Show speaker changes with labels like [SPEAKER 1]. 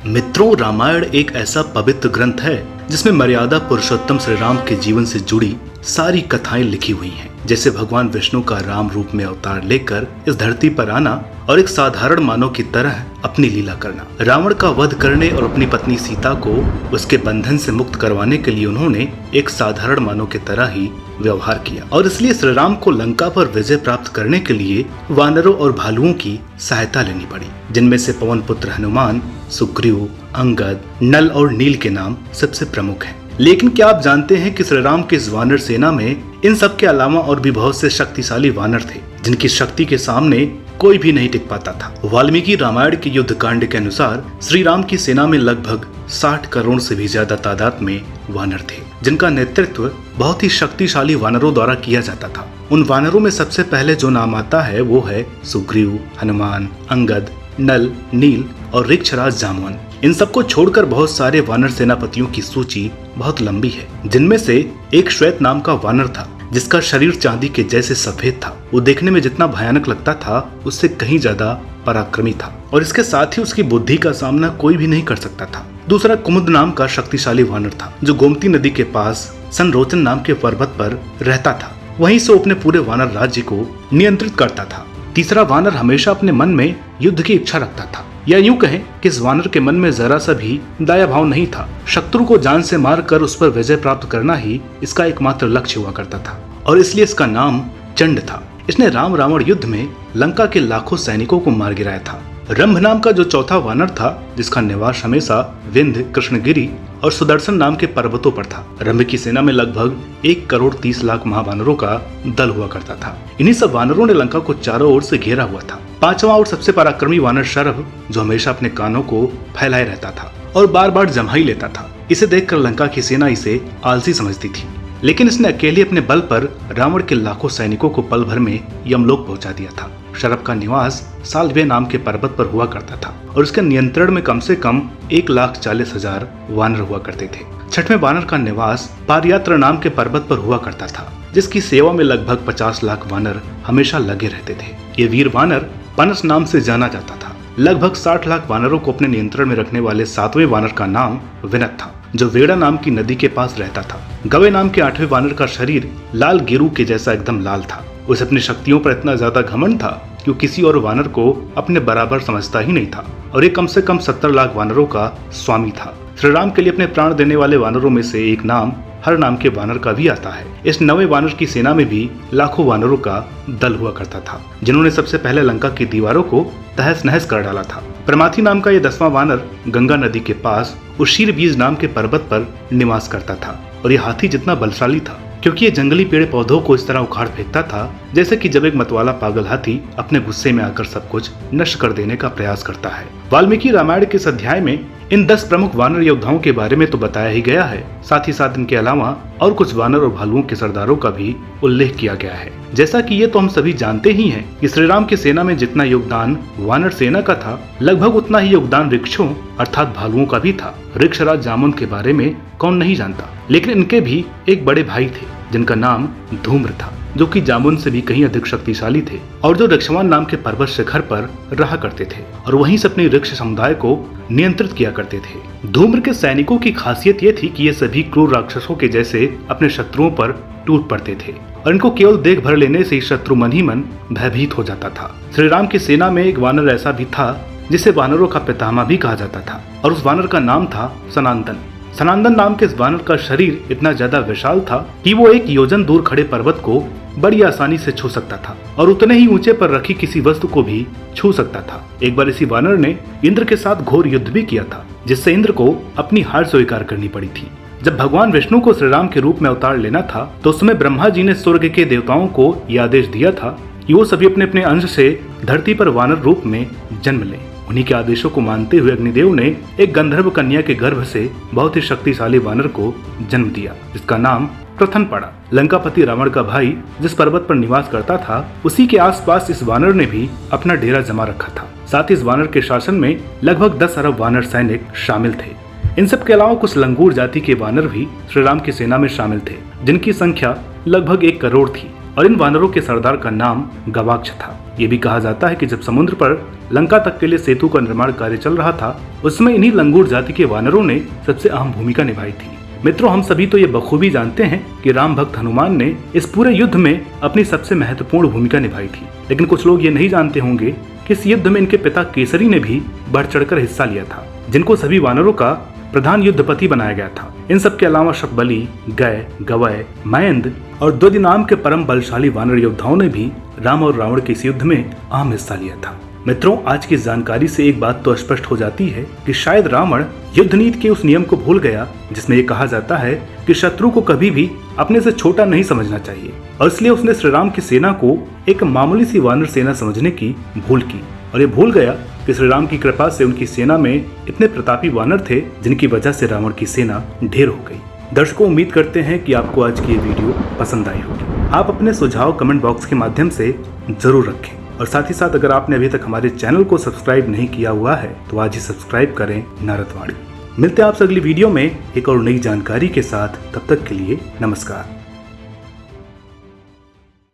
[SPEAKER 1] मित्रों, रामायण एक ऐसा पवित्र ग्रंथ है जिसमें मर्यादा पुरुषोत्तम श्री राम के जीवन से जुड़ी सारी कथाएं लिखी हुई हैं। जैसे भगवान विष्णु का राम रूप में अवतार लेकर इस धरती पर आना और एक साधारण मानव की तरह अपनी लीला करना, रावण का वध करने और अपनी पत्नी सीता को उसके बंधन से मुक्त करवाने के लिए उन्होंने एक साधारण मानव की तरह ही व्यवहार किया। और इसलिए श्री राम को लंका पर विजय प्राप्त करने के लिए वानरों और भालुओं की सहायता लेनी पड़ी, जिनमें से पवन पुत्र हनुमान, सुग्रीव, अंगद, नल और नील के नाम सबसे प्रमुख हैं। लेकिन क्या आप जानते हैं कि श्री राम की इस वानर सेना में इन सब के अलावा और भी बहुत से शक्तिशाली वानर थे, जिनकी शक्ति के सामने कोई भी नहीं टिक पाता था। वाल्मीकि रामायण के युद्ध कांड के अनुसार श्री राम की सेना में लगभग 60 करोड़ से भी ज्यादा तादाद में वानर थे, जिनका नेतृत्व बहुत ही शक्तिशाली वानरों द्वारा किया जाता था। उन वानरों में सबसे पहले जो नाम आता है वो है सुग्रीव, हनुमान, अंगद, नल, नील और ऋक्षराज जामवन। इन सबको छोड़कर बहुत सारे वानर सेनापतियों की सूची बहुत लंबी है, जिनमें से एक श्वेत नाम का वानर था, जिसका शरीर चांदी के जैसे सफेद था। वो देखने में जितना भयानक लगता था उससे कहीं ज्यादा पराक्रमी था, और इसके साथ ही उसकी बुद्धि का सामना कोई भी नहीं कर सकता था। दूसरा कुमुद नाम का शक्तिशाली वानर था, जो गोमती नदी के पास संरोचन नाम के पर्वत पर रहता था। वहीं से अपने पूरे वानर राज्य को नियंत्रित करता था। तीसरा वानर हमेशा अपने मन में युद्ध की इच्छा रखता था, या यूं कहें कि इस वानर के मन में जरा सा भी दया भाव नहीं था। शत्रु को जान से मारकर उस पर विजय प्राप्त करना ही इसका एकमात्र लक्ष्य हुआ करता था, और इसलिए इसका नाम चंड था। इसने राम रावण युद्ध में लंका के लाखों सैनिकों को मार गिराया था। रंभ नाम का जो चौथा वानर था, जिसका निवास हमेशा विंध्य, कृष्णगिरी और सुदर्शन नाम के पर्वतों पर था। रंभ की सेना में लगभग 1 करोड़ 30 लाख महावानरों का दल हुआ करता था। इन्हीं सब वानरों ने लंका को चारों ओर से घेरा हुआ था। पांचवा और सबसे पराक्रमी वानर शरभ, जो हमेशा अपने कानों को फैलाए रहता था और बार बार जम्हाई लेता था। इसे देखकर लंका की सेना इसे आलसी समझती थी, लेकिन इसने अकेले अपने बल पर रावण के लाखों सैनिकों को पल भर में यमलोक पहुंचा दिया था। शरभ का निवास साल्वे नाम के पर्वत पर हुआ करता था, और उसके नियंत्रण में कम से कम 1,40,000 वानर हुआ करते थे। छठवें वानर का निवास पारयात्र नाम के पर्वत पर हुआ करता था, जिसकी सेवा में लगभग 50 लाख वानर हमेशा लगे रहते थे। ये वीर वानर पनस नाम से जाना जाता था। लगभग 60 लाख वानरों को अपने नियंत्रण में रखने वाले 7वें वानर का नाम विनत था, जो वेड़ा नाम की नदी के पास रहता था। गवे नाम के 8वें वानर का शरीर लाल गेरू के जैसा एकदम लाल था। उसे अपनी शक्तियों पर इतना ज्यादा घमंड था कि वो किसी और वानर को अपने बराबर समझता ही नहीं था, और ये कम से कम 70 लाख वानरों का स्वामी था। श्री राम के लिए अपने प्राण देने वाले वानरों में से एक नाम हर नाम के वानर का भी आता है। इस 9वें वानर की सेना में भी लाखों वानरों का दल हुआ करता था, जिन्होंने सबसे पहले लंका की दीवारों को तहस नहस कर डाला था। प्रमाथी नाम का यह 10वां वानर गंगा नदी के पास उशीर बीज नाम के पर्वत पर निवास करता था, और यह हाथी जितना बलशाली था, क्योंकि ये जंगली पेड़ पौधों को इस तरह उखाड़ फेंकता था जैसे कि जब एक मतवाला पागल हाथी अपने गुस्से में आकर सब कुछ नष्ट कर देने का प्रयास करता है। वाल्मीकि रामायण के इस अध्याय में इन 10 प्रमुख वानर योद्धाओं के बारे में तो बताया ही गया है, साथ ही साथ इनके अलावा और कुछ वानर और भालुओं के सरदारों का भी उल्लेख किया गया है। जैसा कि ये तो हम सभी जानते ही हैं कि श्री राम की सेना में जितना योगदान वानर सेना का था, लगभग उतना ही योगदान वृक्षों अर्थात भालुओं का भी था। ऋक्षराज जामुन के बारे में कौन नहीं जानता, लेकिन इनके भी एक बड़े भाई थे जिनका नाम धूम्र था, जो कि जामुन से भी कहीं अधिक शक्तिशाली थे, और जो ऋक्षवान नाम के पर्वत शिखर पर रहा करते थे और वहीं से अपने ऋक्ष समुदाय को नियंत्रित किया करते थे। धूम्र के सैनिकों की खासियत ये थी कि ये सभी क्रूर राक्षसों के जैसे अपने शत्रुओं पर टूट पड़ते थे, और इनको केवल देख भर लेने से शत्रु मन ही मन भयभीत हो जाता था। श्री राम की सेना में एक वानर ऐसा भी था जिसे वानरों का पितामह भी कहा जाता था, और उस वानर का नाम था सनातन। सनातन नाम के इस वानर का शरीर इतना ज्यादा विशाल था कि वो 1 योजन दूर खड़े पर्वत को बड़ी आसानी से छू सकता था, और उतने ही ऊंचे पर रखी किसी वस्तु को भी छू सकता था। एक बार इसी वानर ने इंद्र के साथ घोर युद्ध भी किया था, जिससे इंद्र को अपनी हार स्वीकार करनी पड़ी थी। जब भगवान विष्णु को श्री राम के रूप में अवतार लेना था, तो उस समय ब्रह्मा जी ने स्वर्ग के देवताओं को यह आदेश दिया था कि वो सभी अपने अपने अंश से धरती पर वानर रूप में जन्म लें। उन्हीं के आदेशों को मानते हुए अग्निदेव ने एक गंधर्व कन्या के गर्भ से बहुत ही शक्तिशाली वानर को जन्म दिया, जिसका नाम प्रथन पड़ा। लंकापति रावण का भाई जिस पर्वत पर निवास करता था, उसी के आसपास इस वानर ने भी अपना डेरा जमा रखा था। साथ ही इस वानर के शासन में लगभग 10 अरब वानर सैनिक शामिल थे। इन सब के अलावा कुछ लंगूर जाति के वानर भी श्री राम की सेना में शामिल थे, जिनकी संख्या लगभग 1 करोड़ थी, और इन वानरों के सरदार का नाम गवाक्ष था। ये भी कहा जाता है कि जब समुद्र पर लंका तक के लिए सेतु का निर्माण कार्य चल रहा था, उसमें इन्हीं लंगूर जाति के वानरों ने सबसे अहम भूमिका निभाई थी। मित्रों, हम सभी तो ये बखूबी जानते हैं कि राम भक्त हनुमान ने इस पूरे युद्ध में अपनी सबसे महत्वपूर्ण भूमिका निभाई थी, लेकिन कुछ लोग ये नहीं जानते होंगे कि इस युद्ध में इनके पिता केसरी ने भी बढ़ चढ़कर हिस्सा लिया था, जिनको सभी वानरों का प्रधान युद्धपति बनाया गया था। इन सब के अलावा शतबली, गय, गवय, मयंद और द्विज नाम के परम बलशाली वानर योद्धाओं ने भी राम और रावण के इस युद्ध में अहम हिस्सा लिया था। मित्रों, आज की जानकारी से एक बात तो स्पष्ट हो जाती है कि शायद रावण युद्ध नीति के उस नियम को भूल गया जिसमें ये कहा जाता है कि शत्रु को कभी भी अपने से छोटा नहीं समझना चाहिए, और इसलिए उसने श्री राम की सेना को एक मामूली सी वानर सेना समझने की भूल की, और ये भूल गया कि श्री राम की कृपा से उनकी सेना में इतने प्रतापी वानर थे जिनकी वजह से रावण की सेना ढेर हो गई। दर्शकों, उम्मीद करते हैं कि आपको आज की ये वीडियो पसंद आई होगी। आप अपने सुझाव कमेंट बॉक्स के माध्यम से जरूर रखें, और साथ ही साथ अगर आपने अभी तक हमारे चैनल को सब्सक्राइब नहीं किया हुआ है तो आज ही सब्सक्राइब करें नारदवाणी। मिलते हैं आपसे अगली वीडियो में एक और नई जानकारी के साथ। तब तक के लिए नमस्कार।